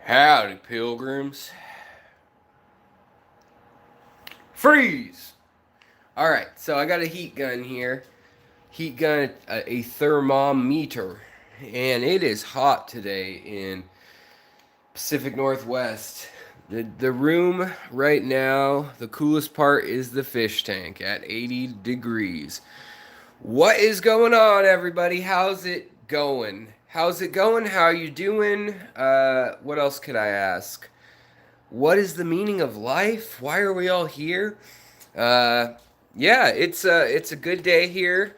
Howdy, pilgrims. Freeze! Alright, so I got a heat gun here. Heat gun, a thermometer. And it is hot today in Pacific Northwest. The room right now, the coolest part is the fish tank at 80 degrees. What is going on, everybody? How's it going? How's it going? How are you doing? What else could I ask? What is the meaning of life? Why are we all here? Uh, yeah, it's a good day here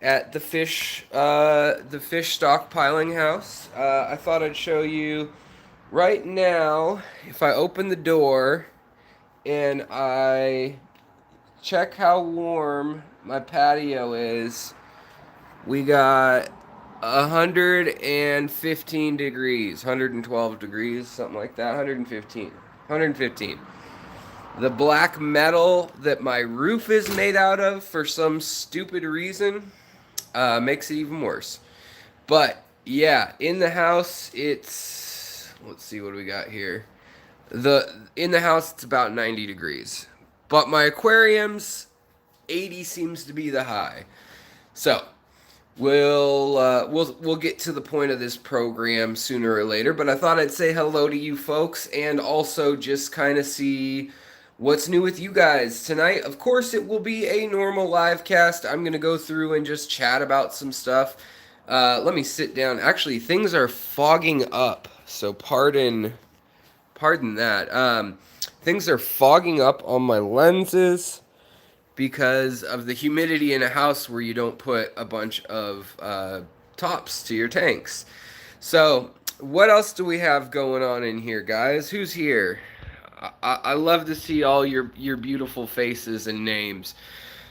at the fish stockpiling house. I thought I'd show you right now. If I open the door and I check how warm my patio is, we got 115 degrees, 112 degrees, something like that, 115. 115. The black metal that my roof is made out of, for some stupid reason, makes it even worse. But yeah, in the house, let's see what we got here. In the house, it's about 90 degrees, but my aquarium's 80 seems to be the high. So we'll get to the point of this program sooner or later, but I thought I'd say hello to you folks and also just kind of see what's new with you guys tonight. Of course, it will be a normal live cast. I'm gonna go through and just chat about some stuff. Let me sit down. Actually, things are fogging up, so pardon that. Things are fogging up on my lenses because of the humidity in a house where you don't put a bunch of tops to your tanks. So, what else do we have going on in here, guys? Who's here? I love to see all your beautiful faces and names.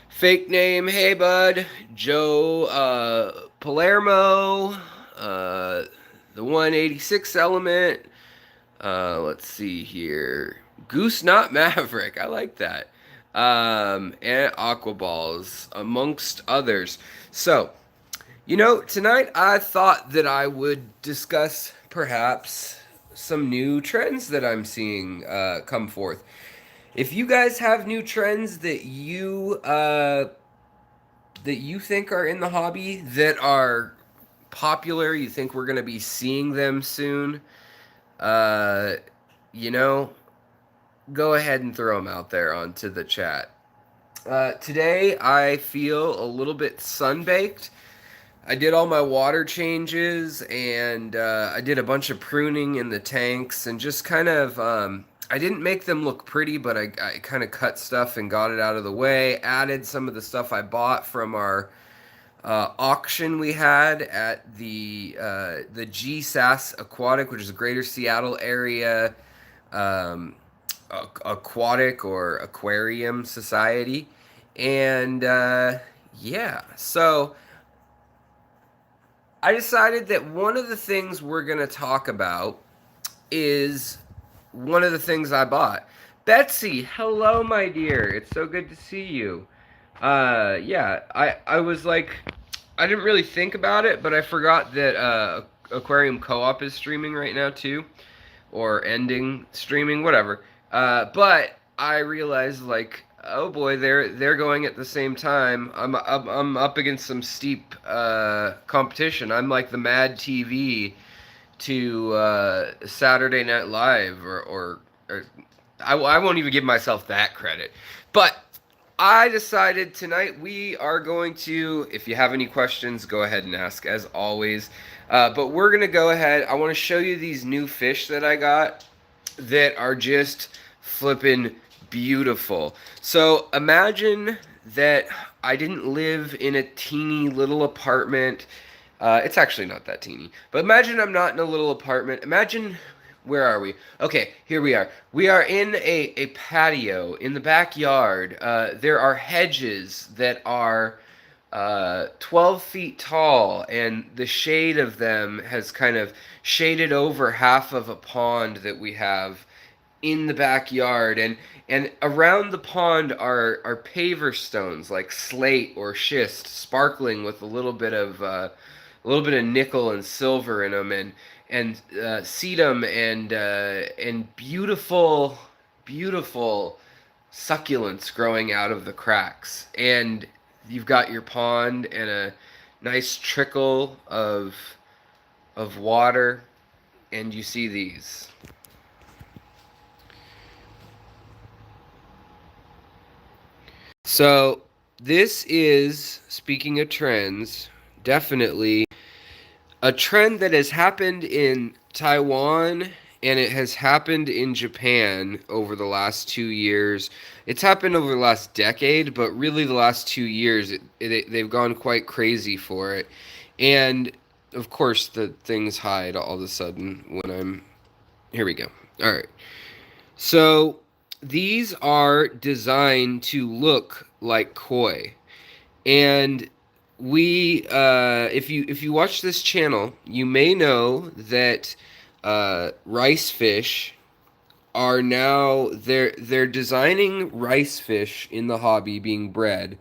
Fake name, hey bud, Joe Palermo, the 186 element. Let's see here, Goose Not Maverick. I like that. And Aqua Balls, amongst others. So, tonight I thought that I would discuss perhaps some new trends that I'm seeing come forth. If you guys have new trends that you think are in the hobby that are popular, you think we're going to be seeing them soon, uh, you know, go ahead and throw them out there onto the chat. Today I feel a little bit sunbaked. I did all my water changes and I did a bunch of pruning in the tanks and just kind of, I didn't make them look pretty, but I kind of cut stuff and got it out of the way. Added some of the stuff I bought from our auction we had at the GSAS Aquatic, which is a Greater Seattle area aquatic or aquarium society. And yeah, so I decided that one of the things we're going to talk about is one of the things I bought. Betsy, hello, my dear. It's so good to see you. Yeah, I was like, I didn't really think about it, but I forgot that Aquarium Co-op is streaming right now too, or ending streaming, whatever. But I realized, like, oh boy, they're going at the same time. I'm up against some steep competition. I'm like the Mad TV to Saturday Night Live, or I won't even give myself that credit. But I decided tonight we are going to, if you have any questions, go ahead and ask as always. But we're going to go ahead. I want to show you these new fish that I got that are just flippin' beautiful. So imagine that I didn't live in a teeny little apartment. It's actually not that teeny. But imagine I'm not in a little apartment. Imagine, where are we? Okay, here we are. We are in a patio in the backyard. There are hedges that are 12 feet tall, and the shade of them has kind of shaded over half of a pond that we have in the backyard, and around the pond are paver stones like slate or schist, sparkling with a little bit of nickel and silver in them, sedum and beautiful, beautiful succulents growing out of the cracks. And you've got your pond and a nice trickle of water, and you see these. So this is, speaking of trends, definitely a trend that has happened in Taiwan and it has happened in Japan over the last 2 years. It's happened over the last decade, but really the last 2 years, they've gone quite crazy for it. And of course, the things hide all of a sudden when I'm. Here we go. All right. So these are designed to look like koi. And if you watch this channel, you may know that rice fish are now they're designing rice fish in the hobby being bred,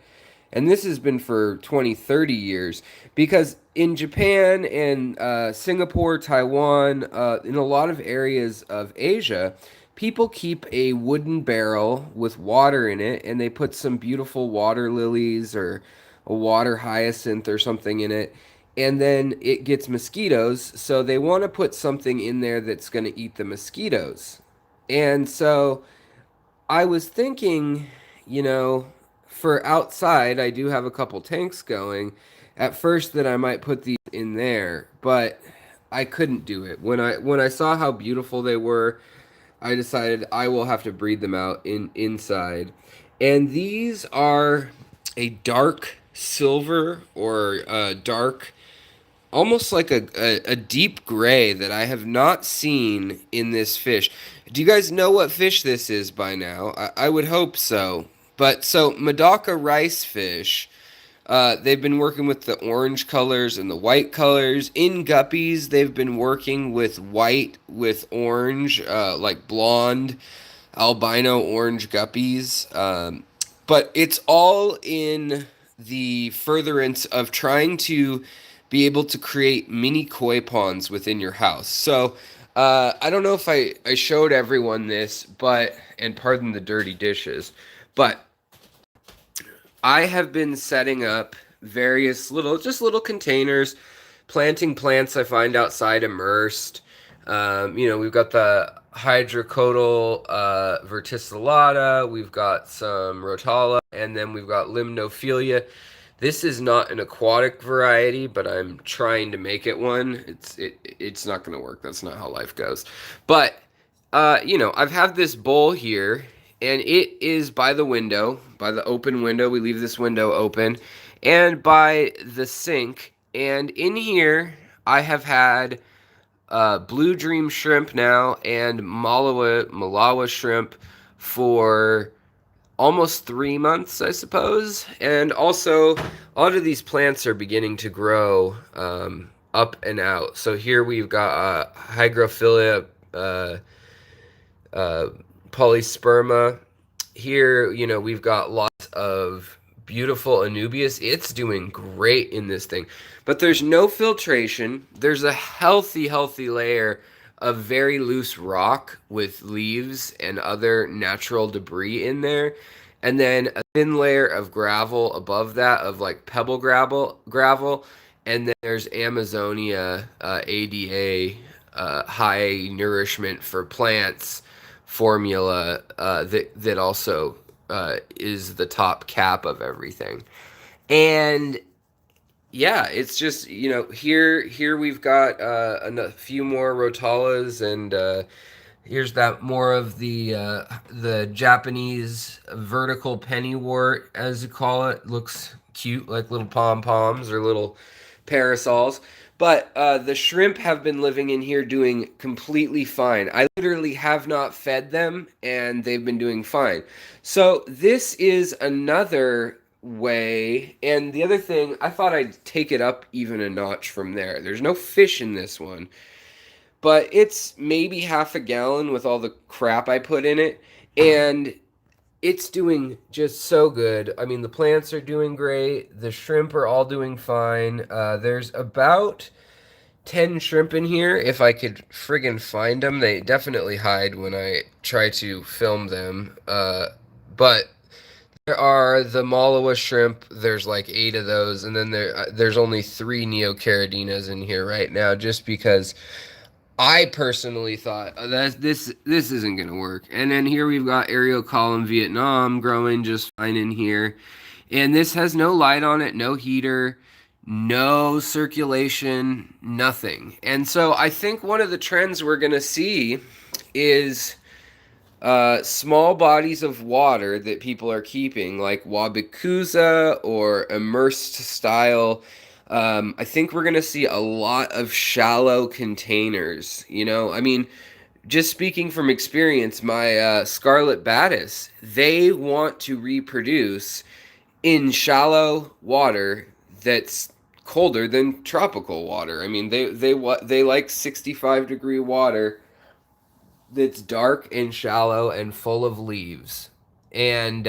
and this has been for 20, 30 years, because in Japan and Singapore, Taiwan, in a lot of areas of Asia, people keep a wooden barrel with water in it, and they put some beautiful water lilies or a water hyacinth or something in it, and then it gets mosquitoes, so they want to put something in there that's going to eat the mosquitoes. And so I was thinking, you know, for outside, I do have a couple tanks going. At first, that I might put these in there, but I couldn't do it. When I saw how beautiful they were, I decided I will have to breed them out inside. And these are a dark silver or a dark, almost like a deep gray that I have not seen in this fish. Do you guys know what fish this is by now? I would hope so. But so Medaka rice fish, they've been working with the orange colors and the white colors. In guppies, they've been working with white with orange, like blonde, albino orange guppies. But it's all in the furtherance of trying to be able to create mini koi ponds within your house. So I don't know if I showed everyone this, but, and pardon the dirty dishes, but I have been setting up various little containers, planting plants I find outside immersed. We've got the hydrocodal verticillata, we've got some rotala, and then we've got limnophilia. This is not an aquatic variety, but I'm trying to make it one. It's not going to work. That's not how life goes. But I've had this bowl here, and it is by the window, by the open window. We leave this window open, and by the sink. And in here, I have had blue dream shrimp now and Malawa shrimp for almost 3 months, I suppose. And also, a lot of these plants are beginning to grow up and out. So here we've got Hygrophila polysperma. Here, we've got lots of beautiful Anubius. It's doing great in this thing. But there's no filtration. There's a healthy layer of very loose rock with leaves and other natural debris in there. And then a thin layer of gravel above that, of like pebble gravel. And then there's Amazonia ADA, high nourishment for plants formula that also is the top cap of everything. And yeah, it's just, here we've got a few more rotalas, and here's that more of the Japanese vertical pennywort, as you call it. Looks cute, like little pom-poms or little parasols. But the shrimp have been living in here doing completely fine. I literally have not fed them, and they've been doing fine. So this is another way. And the other thing, I thought I'd take it up even a notch from there. There's no fish in this one, but it's maybe half a gallon with all the crap I put in it. And it's doing just so good. I mean, the plants are doing great. The shrimp are all doing fine. There's about 10 shrimp in here if I could friggin' find them. They definitely hide when I try to film them. But there are the Malawa shrimp. There's like 8 of those, and then there's only 3 Neocaradinas in here right now, just because I personally thought that this isn't gonna work. And then here we've got Aerial Column Vietnam growing just fine in here, and this has no light on it, no heater, no circulation, nothing. And so I think one of the trends we're gonna see is small bodies of water that people are keeping, like wabi kusa or immersed style. I think we're going to see a lot of shallow containers. You know, I mean, just speaking from experience, my Scarlet Batis, they want to reproduce in shallow water that's colder than tropical water. I mean, they like 65-degree water that's dark and shallow and full of leaves. And,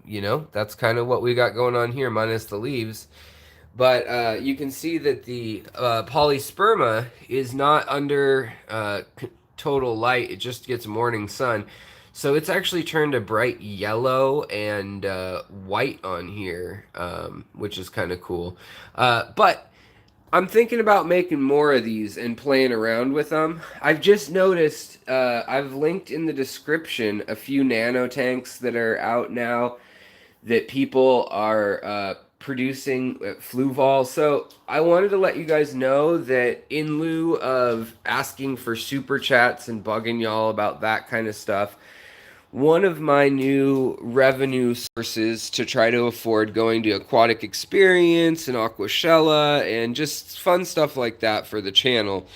you know, that's kind of what we got going on here, minus the leaves. But you can see that the polysperma is not under total light. It just gets morning sun. So it's actually turned a bright yellow and white on here, which is kind of cool. But I'm thinking about making more of these and playing around with them. I've just noticed, I've linked in the description a few nano tanks that are out now that people are producing at Fluval. So I wanted to let you guys know that in lieu of asking for super chats and bugging y'all about that kind of stuff, one of my new revenue sources to try to afford going to Aquatic Experience and Aquashella and just fun stuff like that for the channel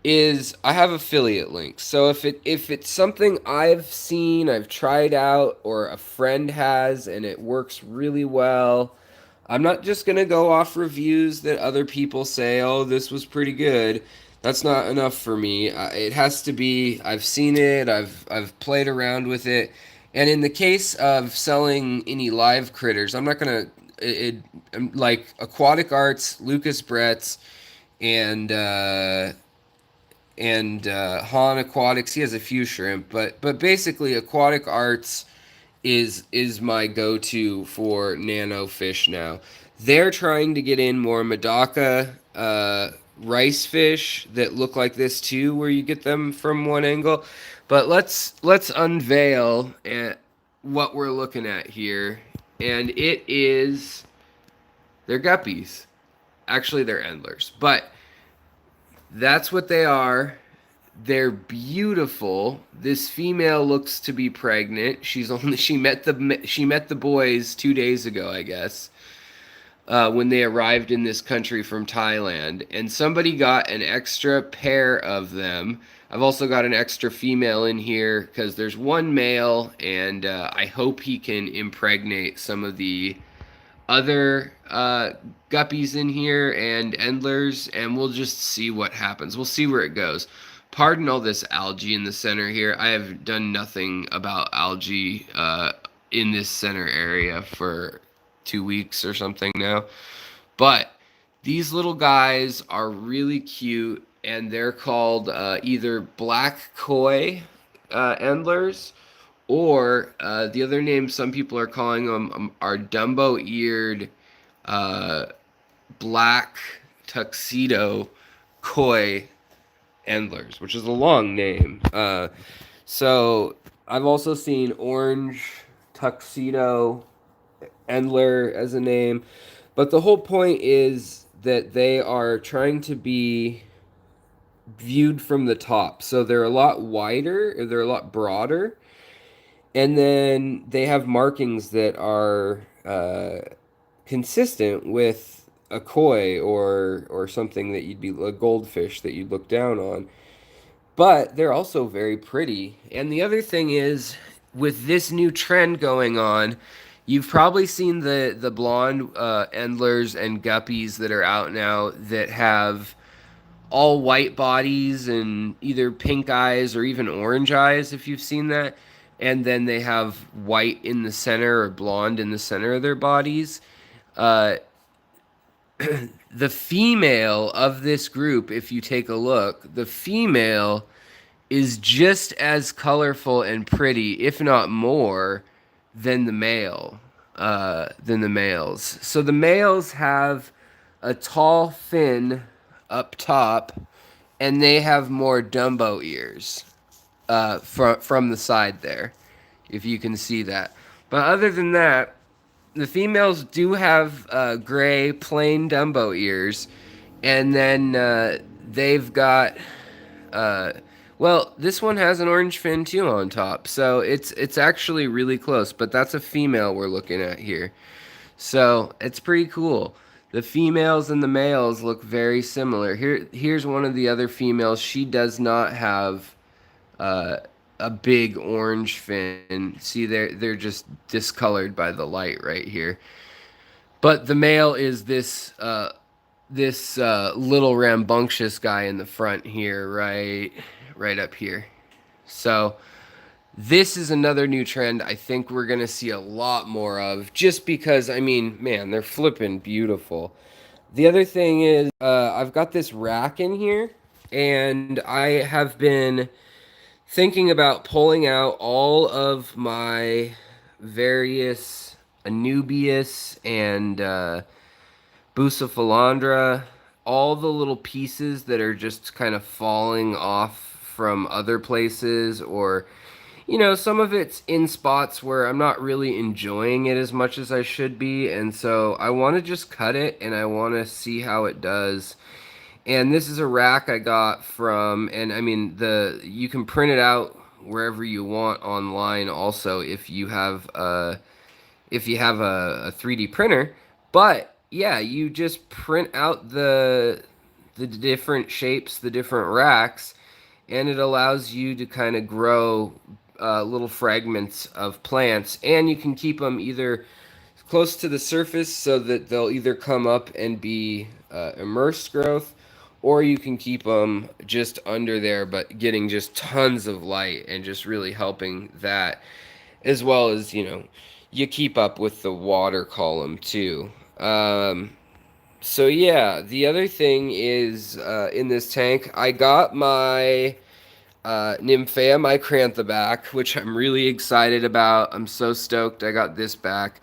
is I have affiliate links. So if it's something I've seen, I've tried out, or a friend has and it works really well, I'm not just gonna go off reviews that other people say, oh, this was pretty good. That's not enough for me. It has to be, I've seen it, I've played around with it. And in the case of selling any live critters, I'm not gonna like Aquatic Arts, Lucas Brett's, and Han Aquatics. He has a few shrimp, but basically Aquatic Arts is my go-to for nano fish now. They're trying to get in more Medaka rice fish that look like this too, where you get them from one angle. But let's unveil what we're looking at here, and it is they're guppies. Actually, they're endlers, but that's what they are. They're beautiful. This female looks to be pregnant. She met the boys 2 days ago, I guess, when they arrived in this country from Thailand. And somebody got an extra pair of them. I've also got an extra female in here because there's one male, and I hope he can impregnate some of the other guppies in here and endlers, and we'll just see what happens. We'll see where it goes. Pardon all this algae in the center here. I have done nothing about algae in this center area for 2 weeks or something now. But these little guys are really cute, and they're called either black koi endlers, or the other name some people are calling them are dumbo-eared black tuxedo koi endlers, which is a long name. So I've also seen orange tuxedo endler as a name, but the whole point is that they are trying to be viewed from the top. So they're a lot wider, or they're a lot broader, and then they have markings that are consistent with a koi or something that you'd be a goldfish that you'd look down on. But they're also very pretty. And the other thing is, with this new trend going on, you've probably seen the blonde endlers and guppies that are out now that have all white bodies and either pink eyes or even orange eyes, if you've seen that. And then they have white in the center or blonde in the center of their bodies. the female of this group, if you take a look, the female is just as colorful and pretty, if not more, than the male, than the males. So the males have a tall fin up top, and they have more dumbo ears from the side there, if you can see that. But other than that, the females do have gray plain dumbo ears, and then they've got well, this one has an orange fin too on top, so it's actually really close. But that's a female we're looking at here, so it's pretty cool. The females and the males look very similar. Here's one of the other females. She does not have a big orange fin. See, they're just discolored by the light right here. But the male is this little rambunctious guy in the front here, right up here. So this is another new trend I think we're gonna see a lot more of, just because, I mean, man, they're flipping beautiful. The other thing is, I've got this rack in here, and I have been thinking about pulling out all of my various Anubius and Bucephalandra, all the little pieces that are just kind of falling off from other places, or, you know, some of it's in spots where I'm not really enjoying it as much as I should be, and so I want to just cut it, and I want to see how it does. And this is a rack I got from, and I mean, you can print it out wherever you want online also, if you have a 3D printer. But yeah, you just print out the different shapes, the different racks, and it allows you to kind of grow little fragments of plants, and you can keep them either close to the surface so that they'll either come up and be immersed growth, or you can keep them just under there but getting just tons of light and just really helping that, as well as, you know, you keep up with the water column too. So yeah, the other thing is, in this tank, I got my Nympha micrantha back, which I'm really excited about. I'm so stoked I got this back.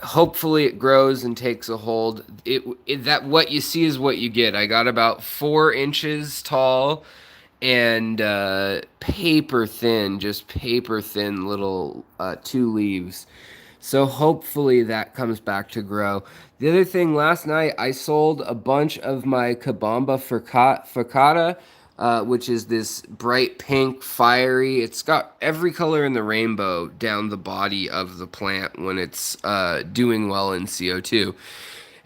Hopefully it grows and takes a hold. That what you see is what you get. I got about 4 inches tall and paper thin, just paper thin little 2 leaves. So hopefully that comes back to grow. The other thing, last night I sold a bunch of my Kabamba Facata, which is this bright pink, fiery. It's got every color in the rainbow down the body of the plant when it's doing well in CO2.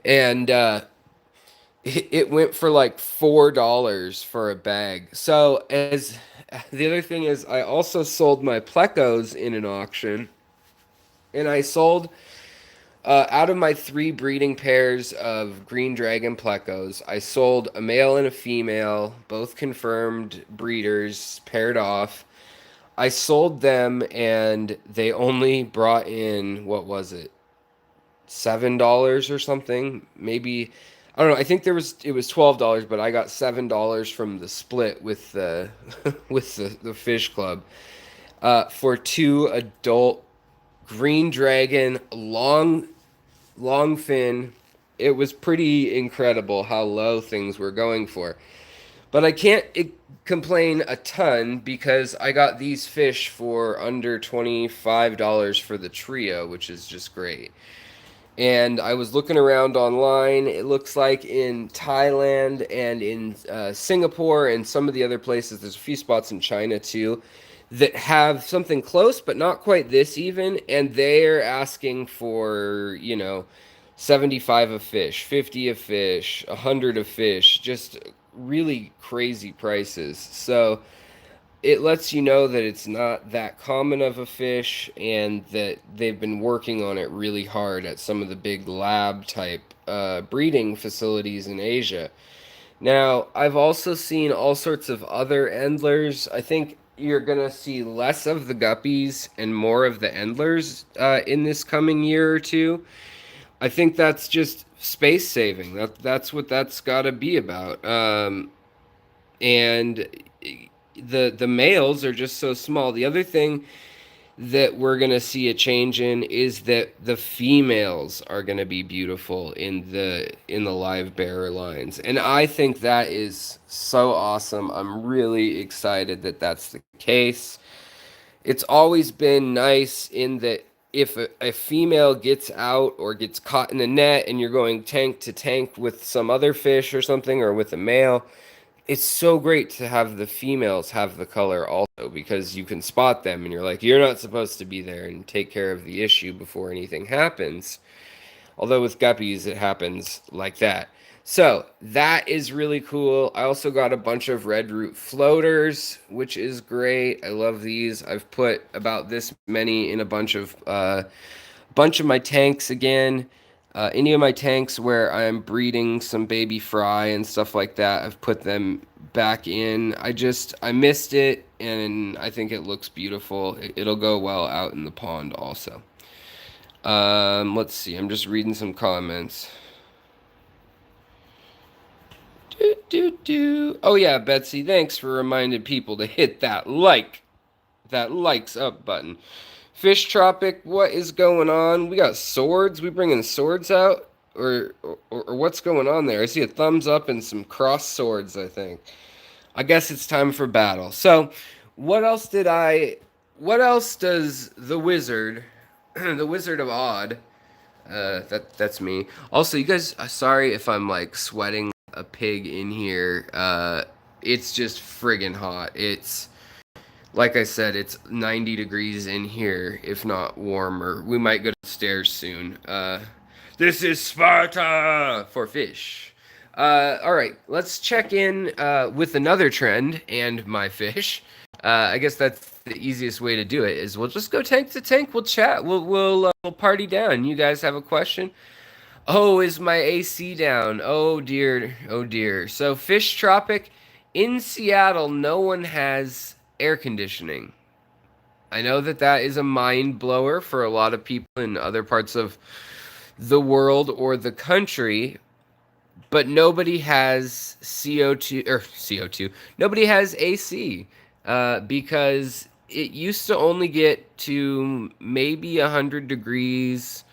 And it went for like $4 for a bag. So as the other thing is, I also sold my plecos in an auction, and I sold out of my 3 breeding pairs of green dragon plecos, I sold a male and a female, both confirmed breeders, paired off. I sold them, and they only brought in, what was it, $7 or something? Maybe, I don't know. I think it was $12, but I got $7 from the split with the with the fish club for 2 adult green dragon long fin. It was pretty incredible how low things were going for. But I can't complain a ton, because I got these fish for under $25 for the trio, which is just great. And I was looking around online. It looks like in Thailand and in Singapore and some of the other places, there's a few spots in China too, that have something close but not quite this even, and they're asking for, you know, 75 a fish, 50 a fish, 100 a fish, just really crazy prices. So it lets you know that it's not that common of a fish, and that they've been working on it really hard at some of the big lab type breeding facilities in Asia. Now, I've also seen all sorts of other Endlers. I think you're going to see less of the Guppies and more of the Endlers in this coming year or two. I think that's just space saving. That's what that's got to be about. And the males are just so small. The other thing that we're going to see a change in is that the females are going to be beautiful in the live bearer lines, and I think that is so awesome. I'm really excited that that's the case. It's always been nice in that if a female gets out or gets caught in a net and you're going tank to tank with some other fish or something, or with a male, it's so great to have the females have the color also, because you can spot them and you're like, you're not supposed to be there, and take care of the issue before anything happens. Although with guppies, it happens like that. So that is really cool. I also got a bunch of red root floaters, which is great. I love these. I've put about this many in a bunch of my tanks again. Any of my tanks where I'm breeding some baby fry and stuff like that, I've put them back in. I missed it, and I think it looks beautiful. It'll go well out in the pond also. Let's see. I'm just reading some comments. Oh yeah, Betsy, thanks for reminding people to hit that likes up button. Fish Tropic, what is going on? We got swords. We bringing swords out, or what's going on there? I see a thumbs up and some cross swords, I think. I guess it's time for battle. So, what else does the wizard, the Wizard of Odd, that's me. Also, you guys, sorry if I'm like sweating a pig in here. It's just friggin' hot. It's like I said, it's 90 degrees in here, if not warmer. We might go downstairs soon. This is Sparta for fish. All right, let's check in with another trend and my fish. I guess that's the easiest way to do it. Is we'll just go tank to tank. We'll chat. We'll party down. You guys have a question? Oh, is my AC down? Oh dear. Oh dear. So Fish Tropic in Seattle, no one has air conditioning. I know that that is a mind blower for a lot of people in other parts of the world or the country, but nobody has CO2. Nobody has AC because it used to only get to maybe 100 degrees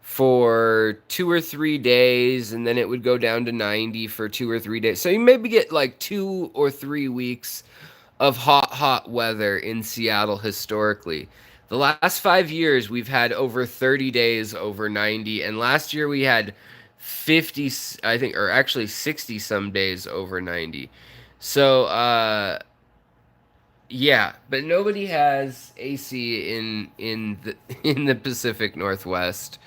for 2 or 3 days, and then it would go down to 90 for 2 or 3 days. So you maybe get like 2 or 3 weeks of hot weather in Seattle historically. The last 5 years, we've had over 30 days over 90, and last year we had 50, I think, or actually 60 some days over 90. So, yeah, but nobody has AC in the in the Pacific Northwest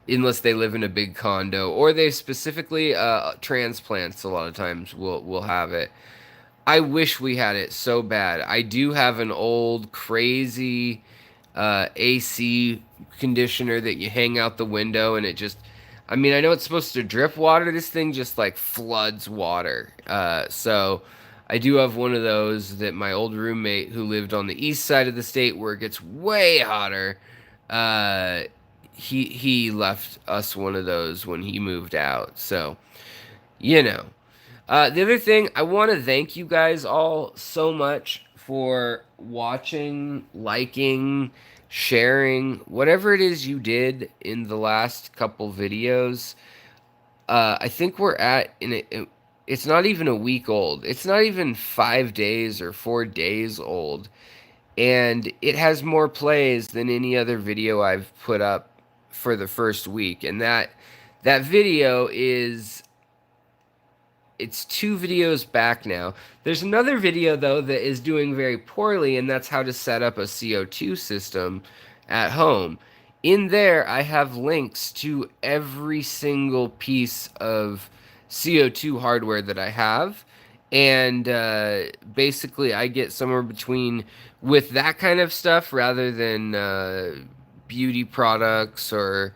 unless they live in a big condo, or they specifically transplants a lot of times will have it. I wish we had it so bad. I do have an old crazy AC conditioner that you hang out the window, and it just, I mean, I know it's supposed to drip water. This thing just like floods water. So I do have one of those that my old roommate who lived on the east side of the state where it gets way hotter, he left us one of those when he moved out. So, you know. The other thing, I want to thank you guys all so much for watching, liking, sharing, whatever it is you did in the last couple videos. I think we're at, it's not even a week old. It's not even 5 days or 4 days old. And it has more plays than any other video I've put up for the first week. And that video is, it's 2 videos back now. There's another video, though, that is doing very poorly, and that's how to set up a CO2 system at home. In there, I have links to every single piece of CO2 hardware that I have. And basically, I get somewhere between, with that kind of stuff, rather than beauty products or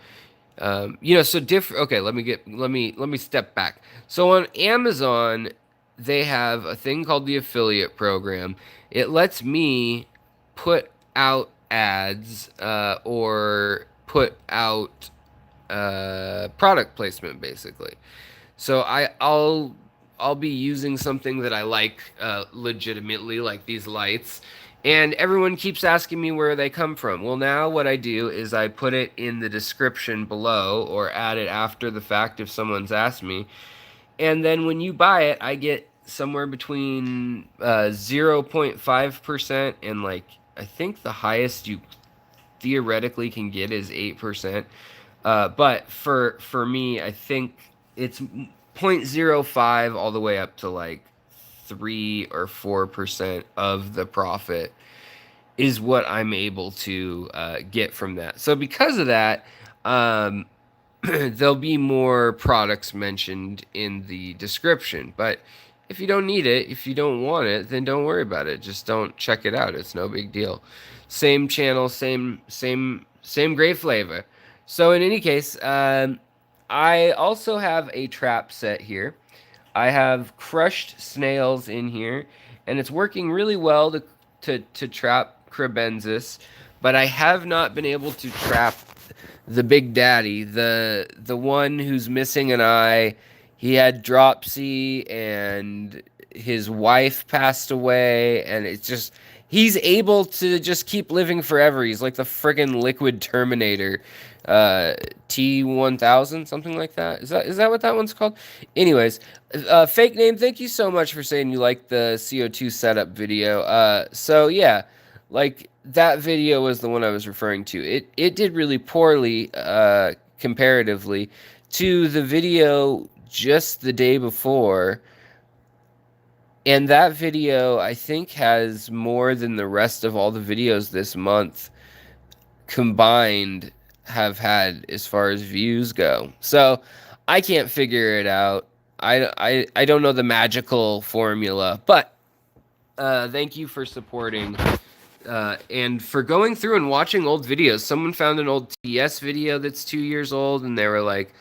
so different. Okay, let me step back. So on Amazon, they have a thing called the affiliate program. It lets me put out ads or put out product placement, basically. So I'll be using something that I like legitimately, like these lights. And everyone keeps asking me where they come from. Well, now what I do is I put it in the description below or add it after the fact if someone's asked me. And then when you buy it, I get somewhere between 0.5% and like I think the highest you theoretically can get is 8%. But for me, I think it's 0.05 all the way up to like 3 or 4% of the profit is what I'm able to get from that. So because of that, um, there'll be more products mentioned in the description. But if you don't need it, if you don't want it, then don't worry about it. Just don't check it out. It's no big deal. Same channel, same great flavor. So in any case, I also have a trap set here. I have crushed snails in here, and it's working really well to trap crebensis, but I have not been able to trap the big daddy, the one who's missing an eye. He had dropsy, and his wife passed away, and it's just he's able to just keep living forever. He's like the friggin' liquid Terminator, T1000, something like that. Is that what that one's called? Anyways, fake name. Thank you so much for saying you liked the CO2 setup video. So yeah, like that video was the one I was referring to. It did really poorly, comparatively to the video just the day before. And that video, I think, has more than the rest of all the videos this month combined have had as far as views go. So I can't figure it out. I don't know the magical formula, but thank you for supporting and for going through and watching old videos. Someone found an old TS video that's 2 years old, and they were like,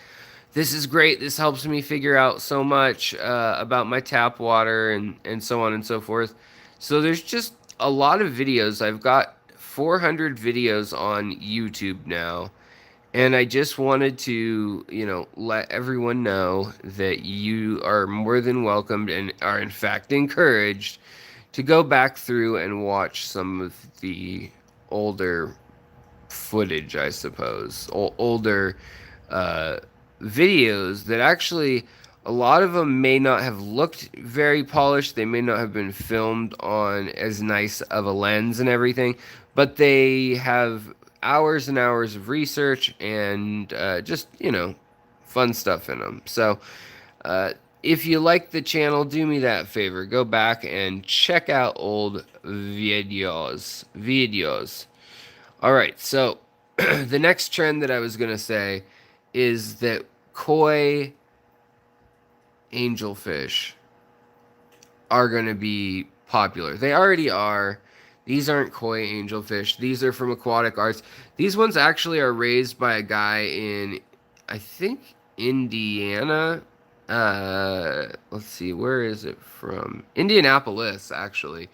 this is great. This helps me figure out so much about my tap water and so on and so forth. So there's just a lot of videos. I've got 400 videos on YouTube now. And I just wanted to, let everyone know that you are more than welcomed and are in fact encouraged to go back through and watch some of the older footage, I suppose. Older videos that actually a lot of them may not have looked very polished. They may not have been filmed on as nice of a lens and everything, but they have hours and hours of research and just, fun stuff in them. So if you like the channel, do me that favor. Go back and check out old videos. All right, so the next trend that I was going to say is that koi angelfish are going to be popular. They already are. These aren't koi angelfish. These are from Aquatic Arts. These ones actually are raised by a guy in, I think, Indiana. Let's see, where is it from? Indianapolis, actually.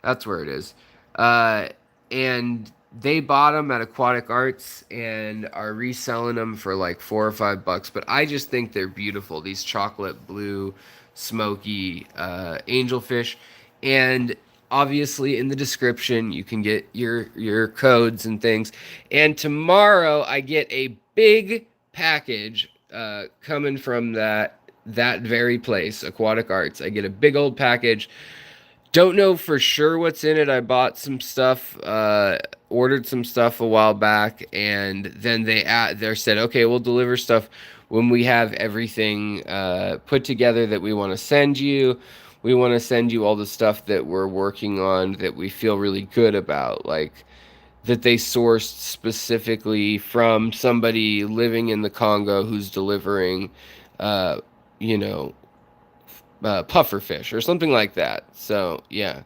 That's where it is. And they bought them at Aquatic Arts and are reselling them for like $4 or $5. But I just think they're beautiful. These chocolate blue, smoky angelfish. And obviously in the description you can get your codes and things. And tomorrow I get a big package coming from that very place, Aquatic Arts. I get a big old package. Don't know for sure what's in it. I bought some stuff, ordered some stuff a while back, and then they said, okay, we'll deliver stuff when we have everything put together that we want to send you. We want to send you all the stuff that we're working on that we feel really good about, like that they sourced specifically from somebody living in the Congo who's delivering, pufferfish or something like that. So yeah,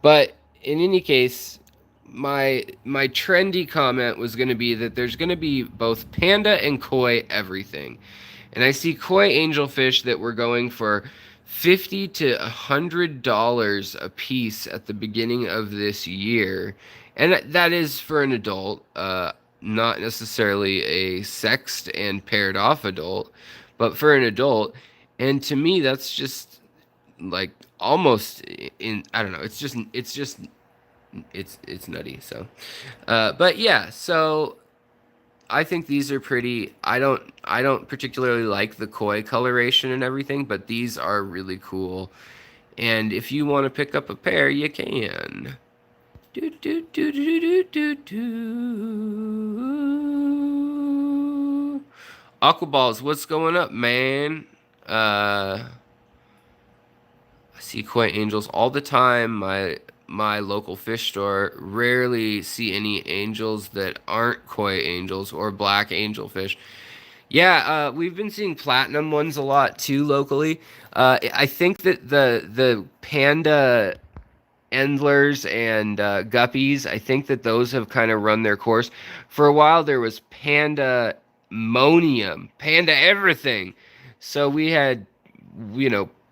but in any case, my trendy comment was going to be that there's going to be both panda and koi everything, and I see koi angelfish that we're going for $50 to $100 a piece at the beginning of this year, and that is for an adult. not necessarily a sexed and paired off adult, but for an adult. And to me, that's just like almost in, I don't know. It's nutty. So, but yeah, so I think these are pretty. I don't particularly like the koi coloration and everything, but these are really cool. And if you want to pick up a pair, you can. Do do do do do do do. Aquaballs, what's going up, man? I see koi angels all the time. My local fish store rarely see any angels that aren't koi angels or black angelfish. Yeah, we've been seeing platinum ones a lot too locally. I think that the Panda Endlers and Guppies, I think that those have kind of run their course. For a while, there was Panda Monium, Panda everything. So we had,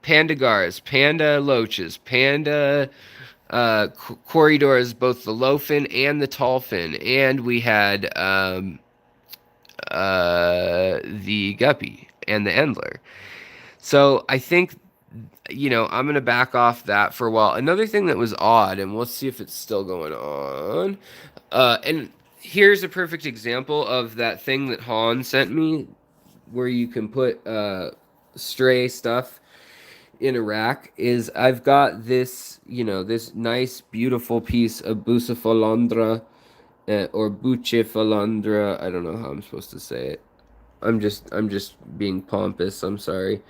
Pandagars, Panda Loaches, Panda Corridors, both the low fin and the tall fin. And we had the Guppy and the Endler. So I think, I'm going to back off that for a while. Another thing that was odd, and we'll see if it's still going on. And here's a perfect example of that thing that Han sent me, where you can put stray stuff in a rack. Is I've got this, this nice, beautiful piece of Bucephalandra, or Bucephalandra. I don't know how I'm supposed to say it. I'm just being pompous. I'm sorry.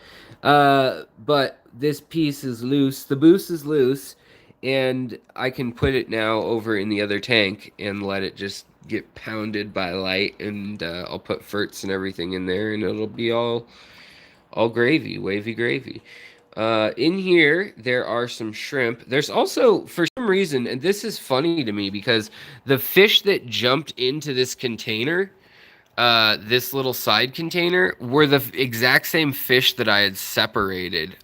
But this piece is loose. The boost is loose, and I can put it now over in the other tank and let it just get pounded by light, and I'll put ferts and everything in there, and it'll be all gravy, wavy gravy. In here, there are some shrimp. There's also, for some reason, and this is funny to me because the fish that jumped into this container, this little side container, were the exact same fish that I had separated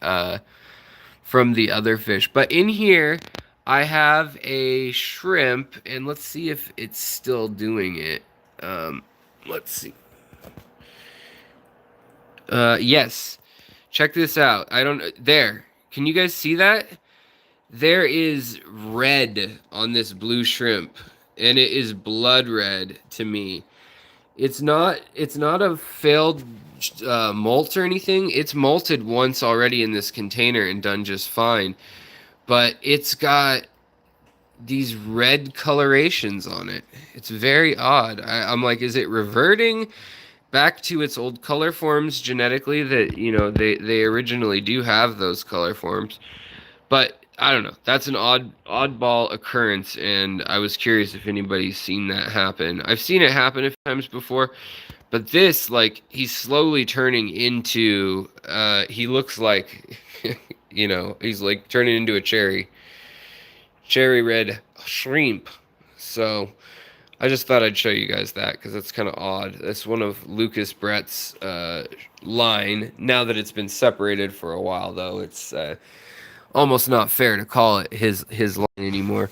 from the other fish. But in here, I have a shrimp, and let's see if it's still doing it. Let's see. Yes. Check this out. I don't... There. Can you guys see that? There is red on this blue shrimp, and it is blood red to me. It's not a failed molt or anything. It's molted once already in this container and done just fine. But it's got these red colorations on it. It's very odd. I'm like, is it reverting back to its old color forms genetically that, they originally do have those color forms? But I don't know. That's an oddball occurrence, and I was curious if anybody's seen that happen. I've seen it happen a few times before, but this, like, he's slowly turning into, he looks like, he's like turning into a cherry red shrimp. So I just thought I'd show you guys that because that's kind of odd. That's one of Lucas Brett's line. Now that it's been separated for a while, though, it's almost not fair to call it his line anymore.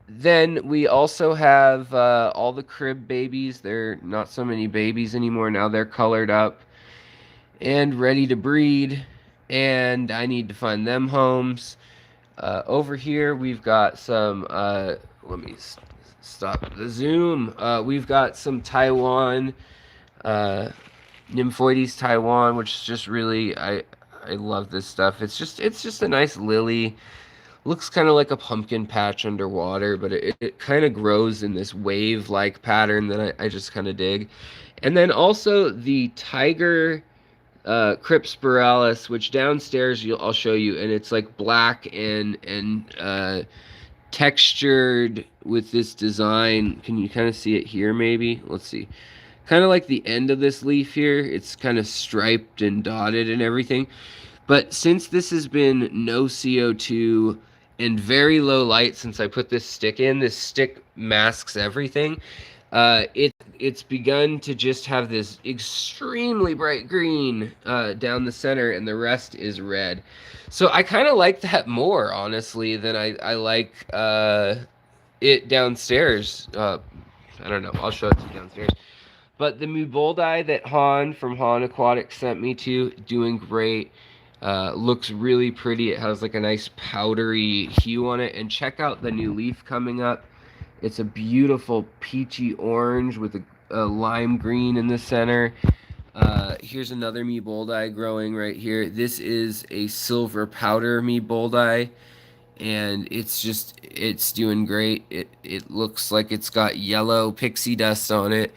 Then we also have all the crib babies. They're not so many babies anymore. Now they're colored up and ready to breed, and I need to find them homes. Over here we've got some, let me stop the zoom. We've got some Taiwan, Nymphoides Taiwan, which is just really, I love this stuff. It's just a nice lily. Looks kind of like a pumpkin patch underwater, but it kind of grows in this wave-like pattern that I just kind of dig. And then also the tiger Crypspiralis, which downstairs I'll show you, and it's like black and textured with this design. Can you kind of see it here maybe? Let's see. Kind of like the end of this leaf here. It's kind of striped and dotted and everything. But since this has been no CO2 and very low light since I put this stick masks everything. It's begun to just have this extremely bright green down the center, and the rest is red. So I kind of like that more, honestly, than I like it downstairs. I don't know. I'll show it to you downstairs. But the Muboldi that Han from Han Aquatic sent me to, doing great. Looks really pretty. It has like a nice powdery hue on it. And check out the new leaf coming up. It's a beautiful peachy orange with a lime green in the center. Here's another Muboldi growing right here. This is a silver powder Muboldi, and it's doing great. It looks like it's got yellow pixie dust on it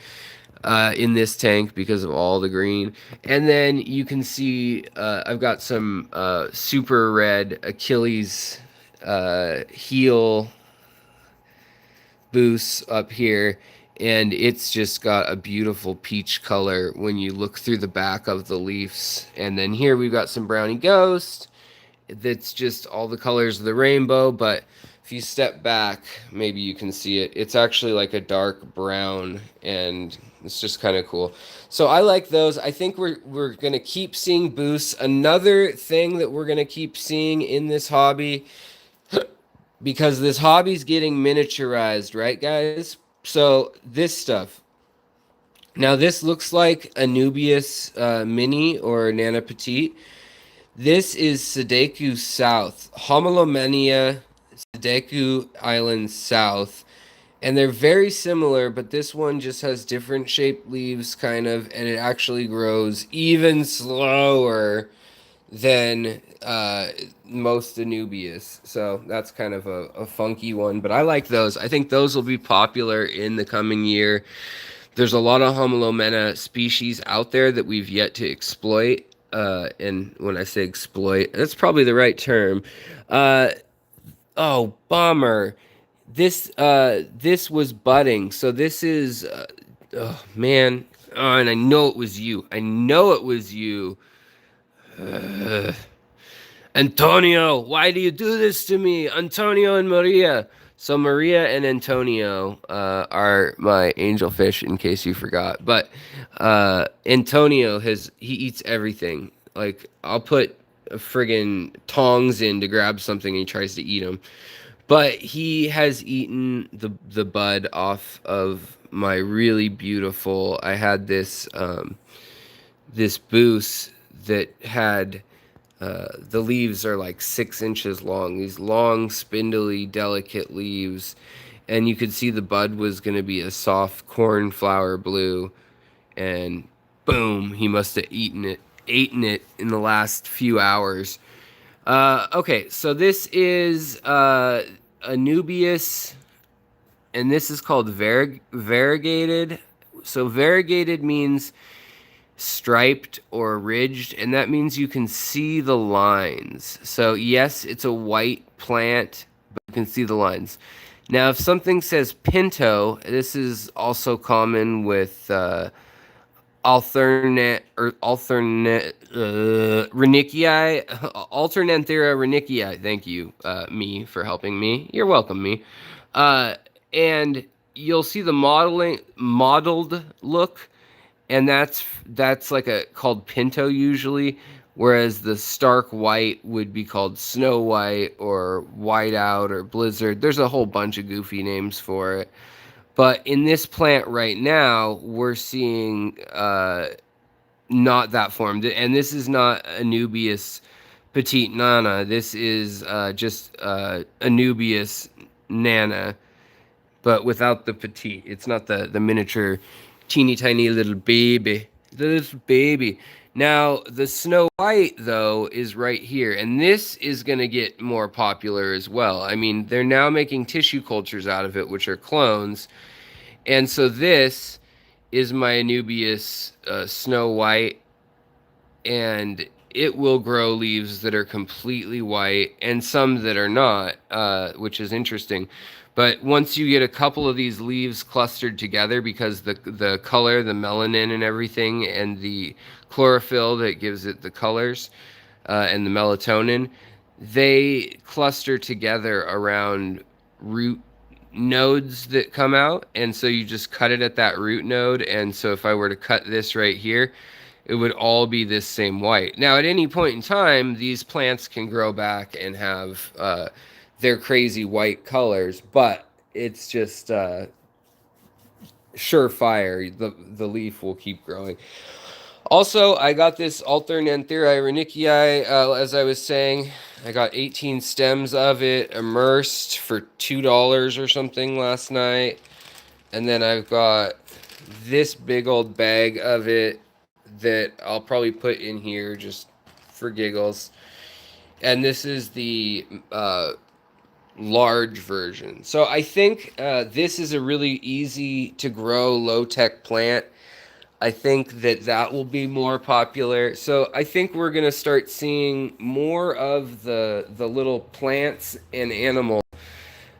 in this tank because of all the green. And then you can see I've got some super red Achilles heel boosts up here, and it's just got a beautiful peach color when you look through the back of the leaves. And then here we've got some Brownie Ghosts. That's just all the colors of the rainbow, but if you step back, maybe you can see it. It's actually like a dark brown, and it's just kind of cool. So I like those. I think we're going to keep seeing boosts. Another thing that we're going to keep seeing in this hobby, because this hobby's getting miniaturized, right, guys? So this stuff. Now this looks like Anubius Mini or Nana Petite. This is Sudeku South, Homolomenia, Sudeku Island South, and they're very similar, but this one just has different shaped leaves, kind of, and it actually grows even slower than most Anubius. So that's kind of a funky one, but I like those. I think those will be popular in the coming year. There's a lot of Homolomena species out there that we've yet to exploit. And when I say exploit, that's probably the right term. Oh, bummer. This was budding. So this is, oh man. Oh, and I know it was you. I know it was you. Antonio, why do you do this to me? Antonio and Maria. So Maria and Antonio are my angelfish, in case you forgot. But Antonio he eats everything. Like, I'll put friggin' tongs in to grab something and he tries to eat them. But he has eaten the bud off of my really beautiful. I had this this boost that had the leaves are like 6 inches long. These long, spindly, delicate leaves. And you could see the bud was going to be a soft cornflower blue. And boom, he must have eaten it in the last few hours. Okay, so this is Anubius, and this is called variegated. So variegated means striped or ridged, and that means you can see the lines. So yes, it's a white plant, but you can see the lines. Now, if something says pinto, this is also common with alternanthera renicii. Thank you, me, for helping me. You're welcome, me. And you'll see the mottled look, and that's like called pinto usually, whereas the stark white would be called snow white or whiteout or blizzard. There's a whole bunch of goofy names for it. But in this plant right now, we're seeing not that form. And this is not Anubius Petite Nana. This is just Anubius Nana, but without the petite. It's not the miniature, teeny tiny little baby. The little baby. Now, the Snow White, though, is right here. And this is going to get more popular as well. I mean, they're now making tissue cultures out of it, which are clones. And so this is my Anubius Snow White. And it will grow leaves that are completely white and some that are not, which is interesting. But once you get a couple of these leaves clustered together, because the color, the melanin and everything, and the chlorophyll that gives it the colors, and the melatonin, they cluster together around root nodes that come out. And so you just cut it at that root node. And so if I were to cut this right here, it would all be this same white. Now, at any point in time, these plants can grow back and have their crazy white colors, but it's just surefire. The leaf will keep growing. Also, I got this Alternanthera renickii, as I was saying. I got 18 stems of it immersed for $2 or something last night. And then I've got this big old bag of it that I'll probably put in here just for giggles. And this is the large version. So I think this is a really easy to grow low tech plant. I think that will be more popular. So I think we're gonna start seeing more of the little plants and animals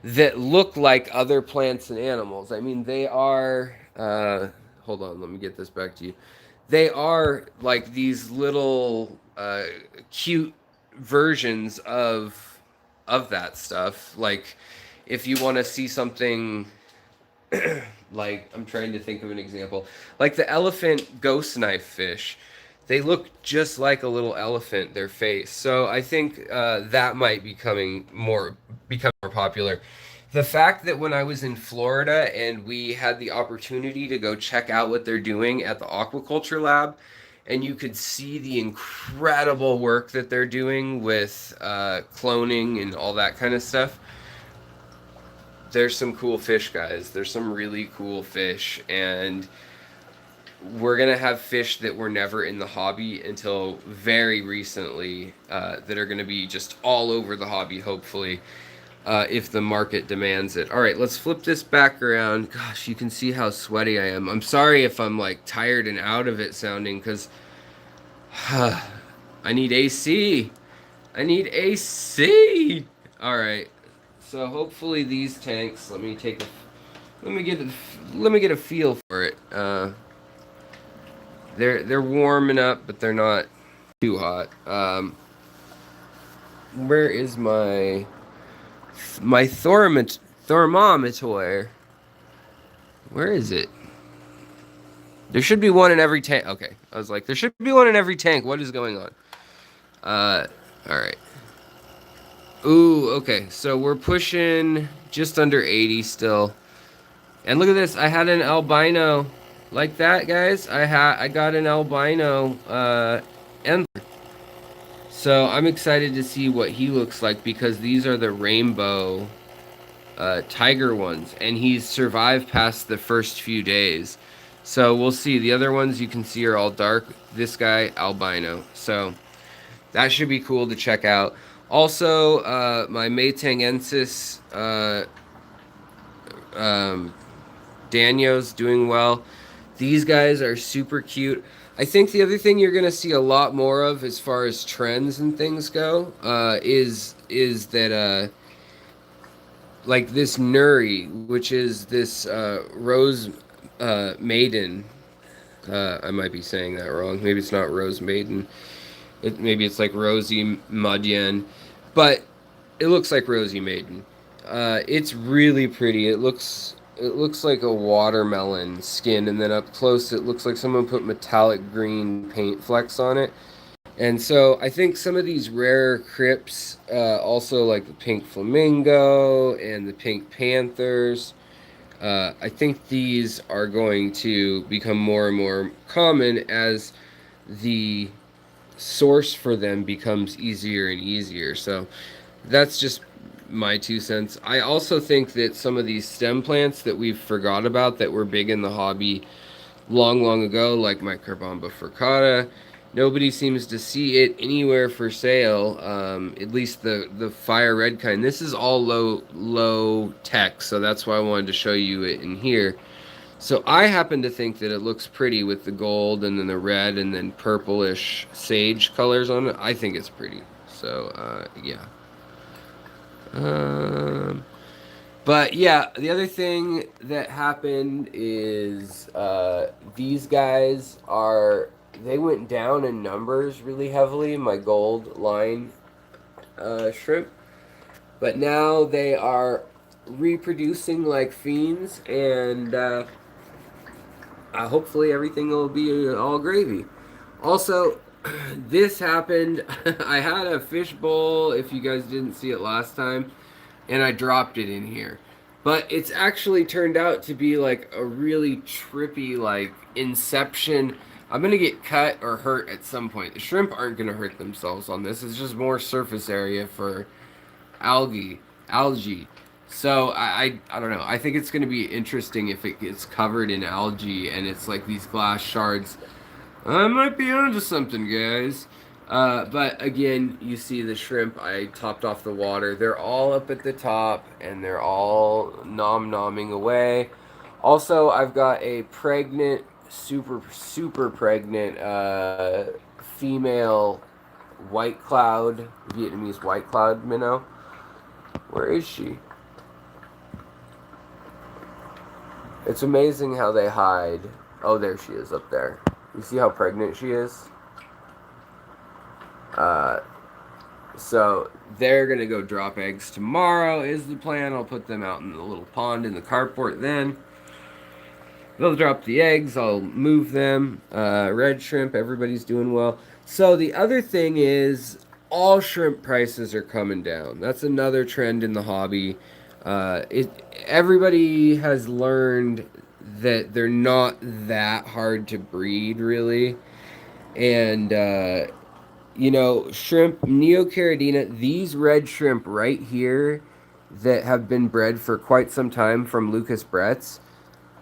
that look like other plants and animals. I mean, they are. Hold on, let me get this back to you. They are like these little cute versions of that stuff. Like, if you want to see something like, I'm trying to think of an example, like the elephant ghost knife fish. They look just like a little elephant, their face. So I think that might become more popular. The fact that when I was in Florida and we had the opportunity to go check out what they're doing at the aquaculture lab, and you could see the incredible work that they're doing with cloning and all that kind of stuff. There's some cool fish, guys. There's some really cool fish, and we're gonna have fish that were never in the hobby until very recently, that are gonna be just all over the hobby, hopefully, if the market demands it. All right, let's flip this back around. Gosh, you can see how sweaty I am. I'm sorry if I'm like tired and out of it sounding, because I need AC. I need AC. All right. So hopefully these tanks. Let me get a feel for it. They're warming up, but they're not too hot. Where is my thermometer? Where is it? There should be one in every tank. Okay, I was like, there should be one in every tank. What is going on? All right. Ooh, okay. So we're pushing just under 80 still. And look at this. I had an albino like that, guys. I got an albino Endler. So I'm excited to see what he looks like, because these are the rainbow tiger ones, and he's survived past the first few days. So we'll see. The other ones you can see are all dark. This guy, albino. So that should be cool to check out. Also, my Maytangensis Danio's doing well. These guys are super cute. I think the other thing you're gonna see a lot more of as far as trends and things go, is that like this Nuri, which is this rose maiden. I might be saying that wrong. Maybe it's not rose maiden. Maybe it's like Rosie Madian, but it looks like Rosie Maiden. It's really pretty. It looks like a watermelon skin, and then up close it looks like someone put metallic green paint flecks on it. And so I think some of these rare crypts, also like the pink flamingo and the pink panthers, I think these are going to become more and more common as the source for them becomes easier and easier. So that's just my 2 cents. I also think that some of these stem plants that we've forgot about that were big in the hobby long ago, like Microbamba furcata, nobody seems to see it anywhere for sale. At least the fire red kind. This is all low tech, so that's why I wanted to show you it in here. So I happen to think that it looks pretty with the gold and then the red and then purplish sage colors on it. I think it's pretty. So yeah. But yeah, the other thing that happened is these guys they went down in numbers really heavily, my gold line shrimp. But now they are reproducing like fiends, and hopefully everything will be all gravy. Also, this happened. I had a fish bowl, if you guys didn't see it last time, and I dropped it in here. But it's actually turned out to be like a really trippy, like Inception. I'm gonna get cut or hurt at some point. The shrimp aren't gonna hurt themselves on this. It's just more surface area for algae. So I don't know. I think it's gonna be interesting if it gets covered in algae and it's like these glass shards. I might be onto something, guys. But again, you see the shrimp I topped off the water. They're all up at the top and they're all nomming away. Also, I've got a pregnant, super pregnant female white cloud, Vietnamese white cloud minnow. Where is she? It's amazing how they hide. Oh, there she is up there. You see how pregnant she is? So they're gonna go drop eggs tomorrow is the plan. I'll put them out in the little pond in the carport then. They'll drop the eggs, I'll move them. Red shrimp, everybody's doing well. So the other thing is all shrimp prices are coming down. That's another trend in the hobby. Everybody has learned that they're not that hard to breed really. And shrimp, Neocaridina, these red shrimp right here that have been bred for quite some time from Lucas Brett's,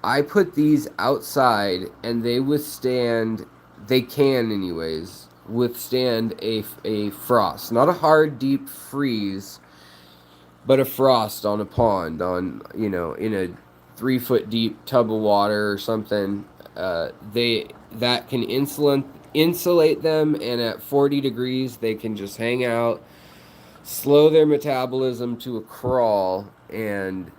I put these outside and they can anyways, withstand a frost. Not a hard, deep freeze, but a frost on a pond, in a 3 foot deep tub of water or something. That can insulate them, and at 40 degrees they can just hang out, slow their metabolism to a crawl, and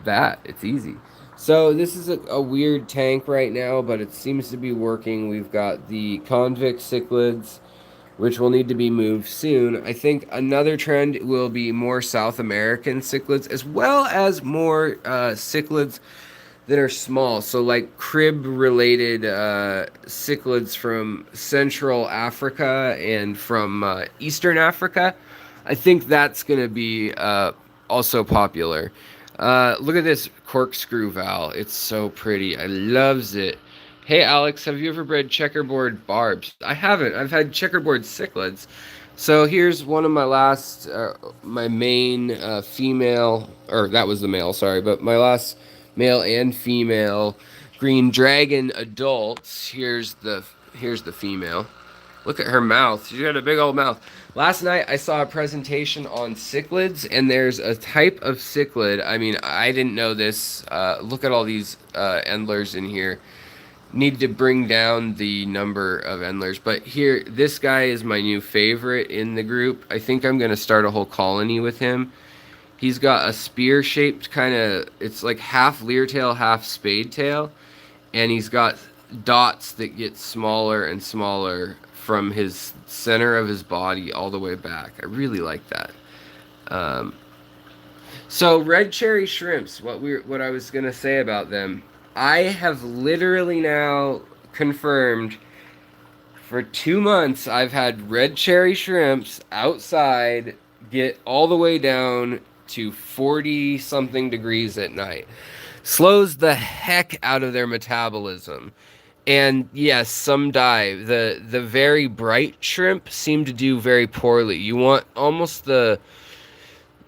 it's easy. So this is a weird tank right now, but it seems to be working. We've got the convict cichlids, which will need to be moved soon. I think another trend will be more South American cichlids, as well as more cichlids that are small. So like crib-related cichlids from Central Africa and from Eastern Africa. I think that's going to be also popular. Look at this Corkscrew Val. It's so pretty. I loves it. Hey Alex, have you ever bred checkerboard barbs? I haven't. I've had checkerboard cichlids. So here's one of my last, my main female, or that was the male, sorry, but my last male and female green dragon adults. Here's the female. Look at her mouth. She's got a big old mouth. Last night I saw a presentation on cichlids, and there's a type of cichlid. I mean, I didn't know this. Look at all these endlers in here. Need to bring down the number of endlers, but here, this guy is my new favorite in the group. I think I'm going to start a whole colony with him. He's got a spear-shaped kind of, it's like half leer tail, half spade tail, and he's got dots that get smaller and smaller from his center of his body all the way back. I really like that. So red cherry shrimps, what I was going to say about them, I have literally now confirmed for 2 months I've had red cherry shrimps outside get all the way down to 40 something degrees at night. Slows the heck out of their metabolism. And yes, some die. The very bright shrimp seem to do very poorly. You want almost the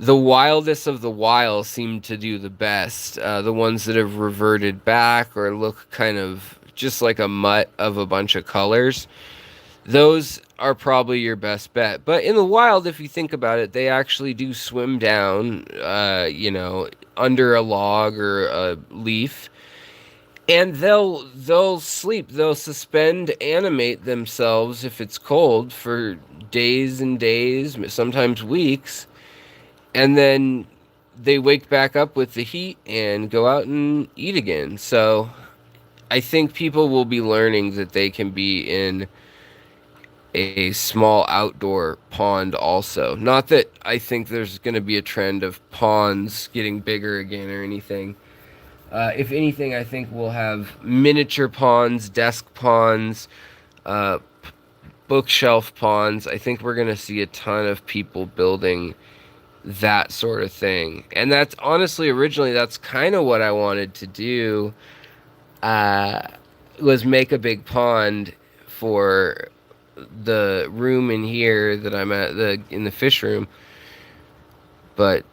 wildest of the wild seem to do the best. The ones that have reverted back or look kind of just like a mutt of a bunch of colors, those are probably your best bet. But in the wild, if you think about it, they actually do swim down, under a log or a leaf, and they'll sleep. They'll animate themselves if it's cold for days and days, sometimes weeks. And then they wake back up with the heat and go out and eat again. So I think people will be learning that they can be in a small outdoor pond also. Not that I think there's going to be a trend of ponds getting bigger again or anything. If anything, I think we'll have miniature ponds, desk ponds, bookshelf ponds. I think we're going to see a ton of people building that sort of thing. And that's honestly, originally, that's kind of what I wanted to do, uh, was make a big pond for the room in here that I'm at, in the fish room. But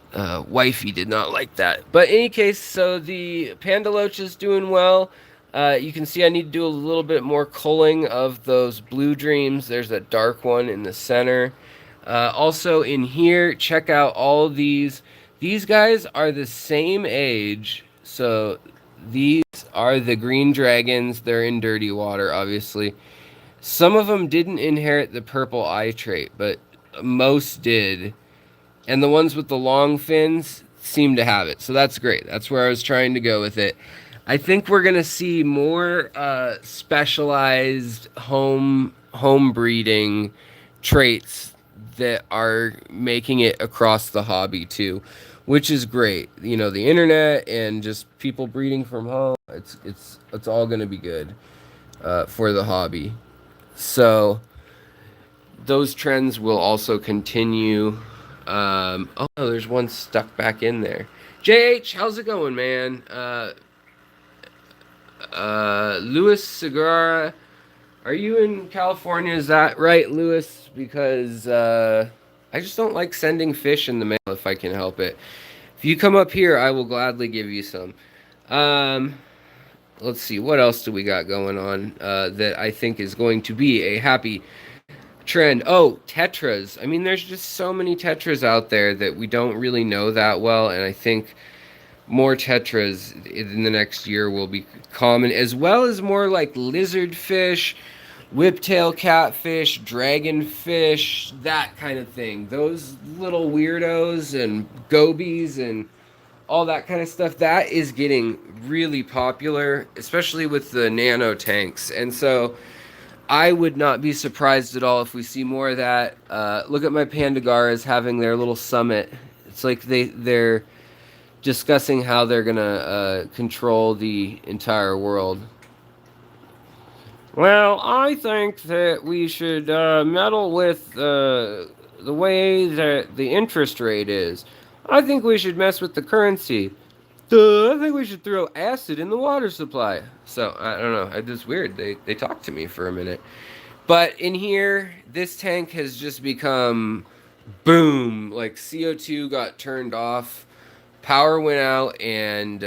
wifey did not like that. But in any case, so the panda loach is doing well. You can see I need to do a little bit more culling of those blue dreams. There's that dark one in the center. Also in here, check out all these. These guys are the same age. So these are the green dragons. They're in dirty water, obviously. Some of them didn't inherit the purple eye trait, but most did. And the ones with the long fins seem to have it. So that's great. That's where I was trying to go with it. I think we're going to see more specialized home breeding traits that are making it across the hobby too, which is great. You know, the internet and just people breeding from home, it's all going to be good for the hobby. So those trends will also continue. Oh, no, there's one stuck back in there. JH, how's it going, man? Luis Segura, are you in California? Is that right, Luis? Because I just don't like sending fish in the mail if I can help it. If you come up here, I will gladly give you some. Um, let's see, what else do we got going on that I think is going to be a happy trend? Oh, Tetras. I mean, there's just so many Tetras out there that we don't really know that well, and I think more Tetras in the next year will be common, as well as more like lizard fish, whiptail catfish, dragonfish, that kind of thing. Those little weirdos and gobies and all that kind of stuff, that is getting really popular, especially with the nano tanks. And so I would not be surprised at all if we see more of that. Look at my Pandagaras having their little summit. It's like they're discussing how they're gonna control the entire world. Well, I think that we should meddle with the way that the interest rate is. I think we should mess with the currency. I think we should throw acid in the water supply. So, I don't know. It's weird. They talked to me for a minute. But in here, this tank has just become boom. Like CO2 got turned off, power went out, and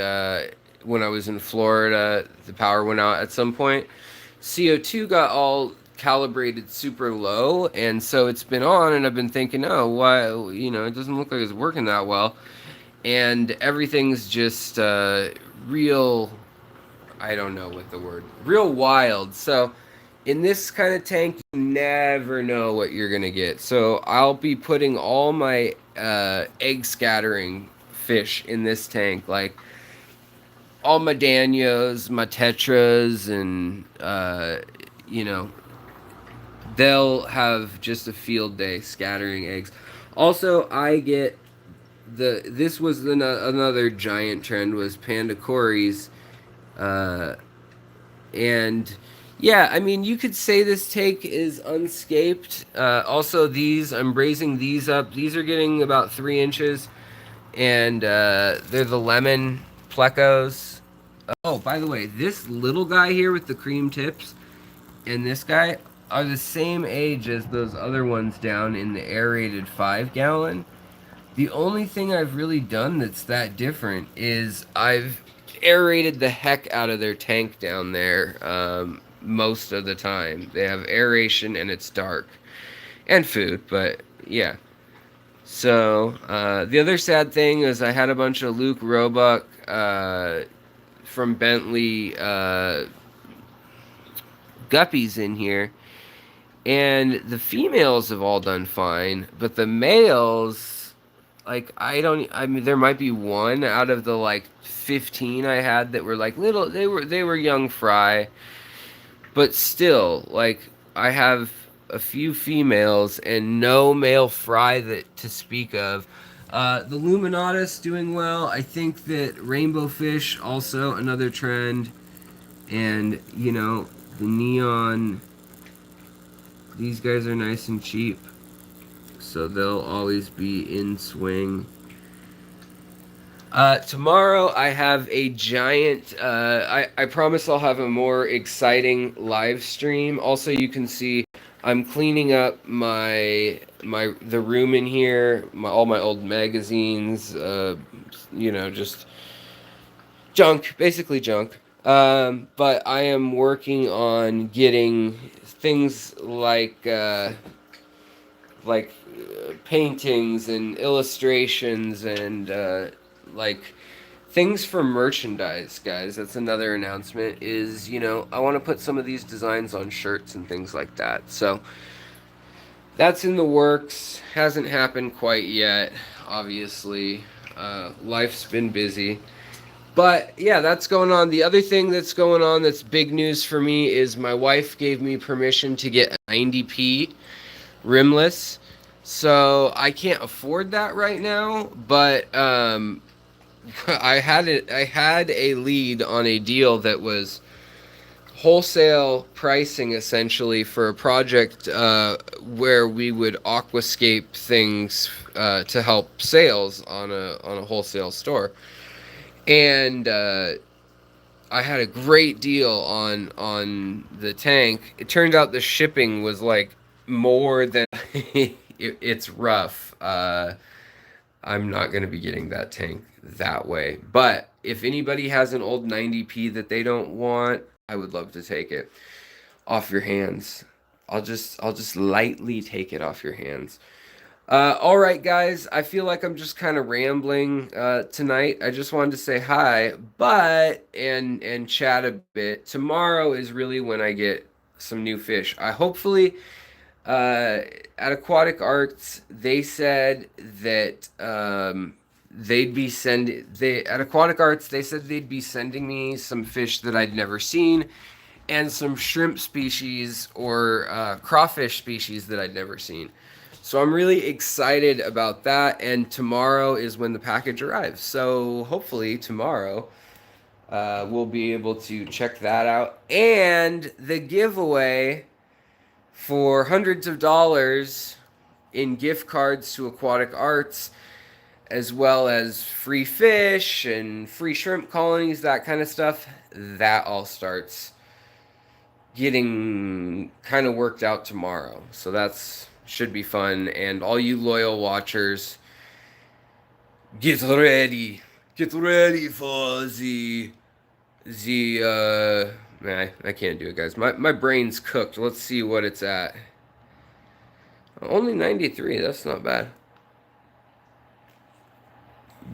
when I was in Florida, the power went out at some point. CO2 got all calibrated super low, and so it's been on, and I've been thinking, oh, why, you know, it doesn't look like it's working that well. And everything's just real, I don't know what the word, real wild. So in this kind of tank, you never know what you're going to get. So I'll be putting all my egg scattering fish in this tank, like all my Danios, my Tetras, and, you know, they'll have just a field day scattering eggs. Also, I get this was another giant trend, was Panda Corys, and yeah, I mean, you could say this take is unscaped. Also, I'm raising these up. These are getting about 3 inches, and they're the lemon plecos. Oh, by the way, this little guy here with the cream tips and this guy are the same age as those other ones down in the aerated 5-gallon. The only thing I've really done that's that different is I've aerated the heck out of their tank down there most of the time. They have aeration and it's dark. And food, but yeah. So, the other sad thing is I had a bunch of Luke Roebuck from Bentley Guppies in here. And the females have all done fine, but the males, like, I mean, there might be one out of the, like, 15 I had that were, like, little, they were young fry. But still, like, I have a few females and no male fry that to speak of. The Luminatus doing well. I think that rainbow fish also another trend. And, you know, the neon, these guys are nice and cheap. so they'll always be in swing. Tomorrow I have a giant, I promise I'll have a more exciting live stream. Also, you can see I'm cleaning up the room in here, all my old magazines, just junk, basically junk. But I am working on getting things like paintings and illustrations and like things for merchandise, guys. That's another announcement is, I want to put some of these designs on shirts and things like that. So that's in the works. Hasn't happened quite yet, obviously. Life's been busy. But yeah, that's going on. The other thing that's going on that's big news for me is my wife gave me permission to get a 90p rimless. So I can't afford that right now, but I had a lead on a deal that was wholesale pricing essentially for a project where we would aquascape things to help sales on a wholesale store. And I had a great deal on the tank. It turned out the shipping was like more than it's rough. I'm not going to be getting that tank that way. But if anybody has an old 90p that they don't want, I would love to take it off your hands. I'll just lightly take it off your hands. All right, guys. I feel like I'm just kind of rambling tonight. I just wanted to say hi, and chat a bit. Tomorrow is really when I get some new fish. I hopefully at Aquatic Arts they said that they'd be sending. They at Aquatic Arts they said they'd be sending me some fish that I'd never seen, and some shrimp species or crawfish species that I'd never seen. So I'm really excited about that, and tomorrow is when the package arrives. So hopefully tomorrow we'll be able to check that out. And the giveaway for hundreds of dollars in gift cards to Aquatic Arts, as well as free fish and free shrimp colonies, that kind of stuff, that all starts getting kind of worked out tomorrow. So that's should be fun. And all you loyal watchers, get ready for I can't do it, guys. My brain's cooked. Let's see what it's at. Only 93. That's not bad.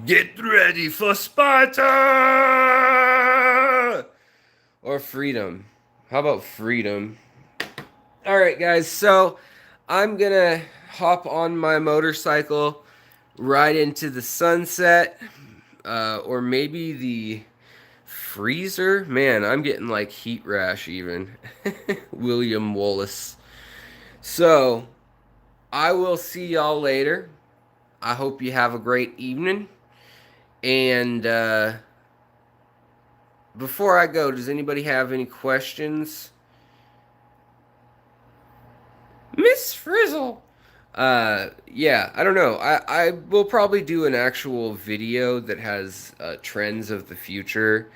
Get ready for Sparta or freedom. How about freedom? All right, guys. So I'm going to hop on my motorcycle, ride into the sunset, or maybe the freezer. Man, I'm getting like heat rash even. William Wallace. So I will see y'all later. I hope you have a great evening. And before I go, does anybody have any questions? Miss Frizzle. Yeah, I don't know. I will probably do an actual video that has trends of the future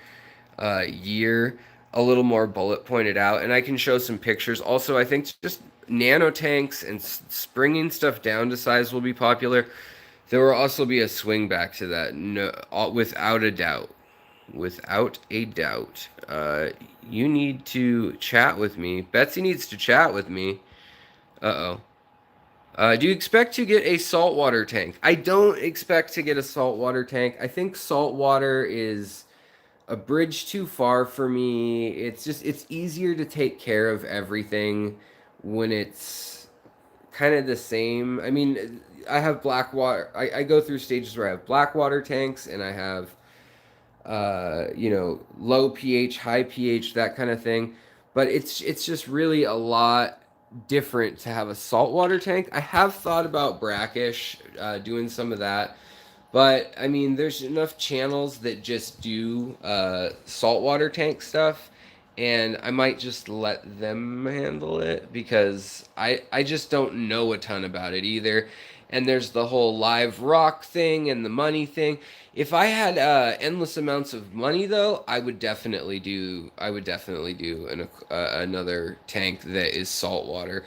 year, a little more bullet pointed out, and I can show some pictures. Also, I think just nano tanks and springing stuff down to size will be popular. There will also be a swing back to that, no, without a doubt. Without a doubt. You need to chat with me. Betsy needs to chat with me. Uh-oh. Do you expect to get a saltwater tank? I don't expect to get a saltwater tank. I think saltwater is a bridge too far for me. It's easier to take care of everything when it's kind of the same. I mean, I have black water. I go through stages where I have black water tanks and I have, low pH, high pH, that kind of thing. But it's just really a lot different to have a saltwater tank. I have thought about brackish, doing some of that. But, I mean, there's enough channels that just do saltwater tank stuff, and I might just let them handle it because I just don't know a ton about it either. and there's the whole live rock thing and the money thing. If I had endless amounts of money, though, I would definitely do another tank that is saltwater.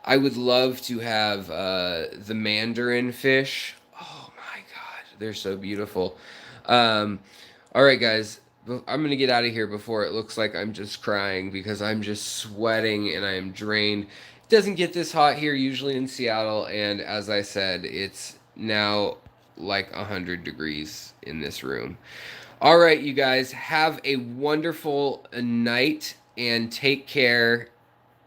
I would love to have the mandarin fish. Oh my god, they're so beautiful. Um, all right, guys, I'm gonna get out of here before it looks like I'm just crying because I'm just sweating and I am drained. It doesn't get this hot here usually in Seattle, and as I said, it's now like 100 degrees in this room. All right, you guys, have a wonderful night and take care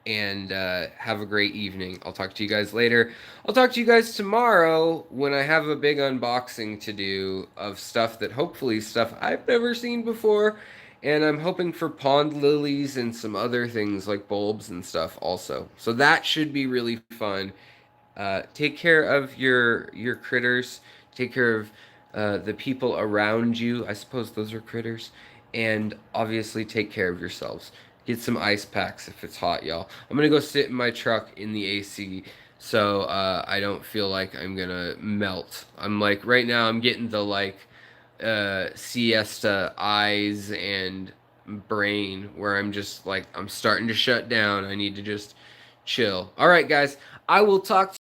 and have a great evening. I'll talk to you guys later. I'll talk to you guys tomorrow when I have a big unboxing to do of stuff that hopefully stuff I've never seen before. And I'm hoping for pond lilies and some other things like bulbs and stuff also. So that should be really fun. Take care of your critters. Take care of the people around you. I suppose those are critters. And obviously take care of yourselves. Get some ice packs if it's hot, y'all. I'm gonna go sit in my truck in the AC so I don't feel like I'm gonna melt. I'm like right now I'm getting the like siesta eyes and brain where I'm just like I'm starting to shut down. I need to just chill. All right, guys. I will talk